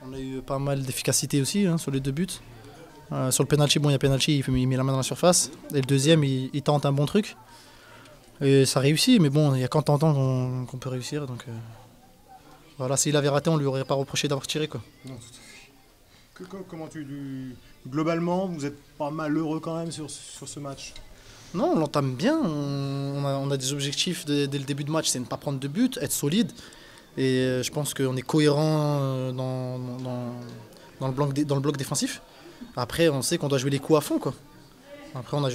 On a eu pas mal d'efficacité aussi sur les deux buts. Sur le penalty, bon, il y a penalty, il met la main dans la surface. Et le deuxième, il tente un bon truc. Et ça réussit, mais bon, il n'y a qu'en tentant qu'on peut réussir. Donc voilà, s'il avait raté, on lui aurait pas reproché d'avoir tiré, quoi. Non, tout à fait. Globalement, vous êtes pas malheureux quand même sur ce match? Non, on l'entame bien. On a des objectifs dès le début de match, c'est ne pas prendre de but, être solide. Et je pense qu'on est cohérent dans le bloc défensif. Après, on sait qu'on doit jouer les coups à fond, quoi. Après, on a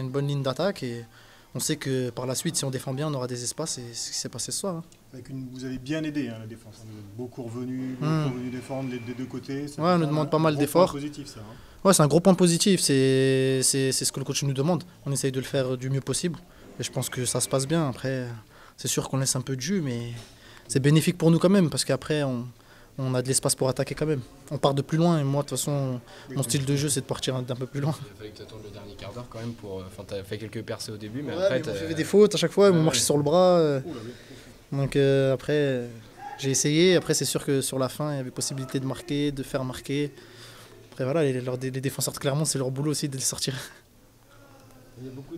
une bonne ligne d'attaque et on sait que par la suite, si on défend bien, on aura des espaces et c'est ce qui s'est passé ce soir. Vous avez bien aidé la défense. Vous êtes beaucoup revenu défendre des deux côtés. Ouais, on nous demande pas mal d'efforts. C'est positif, ça. Ouais, c'est un gros point positif. C'est ce que le coach nous demande. On essaye de le faire du mieux possible. Et je pense que ça se passe bien. Après, c'est sûr qu'on laisse un peu de jus, mais c'est bénéfique pour nous quand même parce qu'après, on a de l'espace pour attaquer quand même. On part de plus loin et moi, de toute façon, mon style de jeu, c'est de partir d'un peu plus loin. Il a fallu que tu attendes le dernier quart d'heure quand même pour. Enfin, tu as fait quelques percées au début, mais ouais, après. Ils m'ont fait des fautes à chaque fois, ils m'ont marché sur le bras. Donc après, j'ai essayé. Après, c'est sûr que sur la fin, il y avait possibilité de marquer, de faire marquer. Après, voilà, les défenseurs de Clermont, c'est leur boulot aussi de les sortir. Il y a beaucoup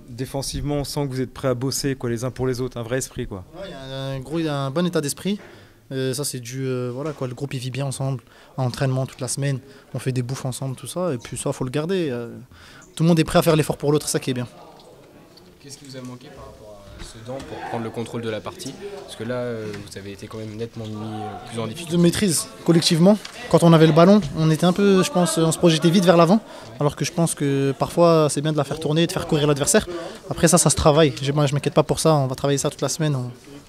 défensivement, on sent que vous êtes prêts à bosser les uns pour les autres, un vrai esprit, quoi. Ouais, il y a un bon état d'esprit. Ça, c'est dû, voilà, quoi, le groupe il vit bien ensemble, en entraînement toute la semaine, on fait des bouffes ensemble, tout ça, et puis ça, il faut le garder. Tout le monde est prêt à faire l'effort pour l'autre, c'est ça qui est bien. Qu'est-ce qui vous a manqué par rapport à Sedan pour prendre le contrôle de la partie? Parce que là, vous avez été quand même nettement mis plus en difficulté. De maîtrise, collectivement. Quand on avait le ballon, on était un peu, je pense, on se projetait vite vers l'avant, alors que je pense que parfois, c'est bien de la faire tourner, de faire courir l'adversaire. Après ça se travaille. Je ne m'inquiète pas pour ça, on va travailler ça toute la semaine, on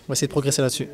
va essayer de progresser là-dessus.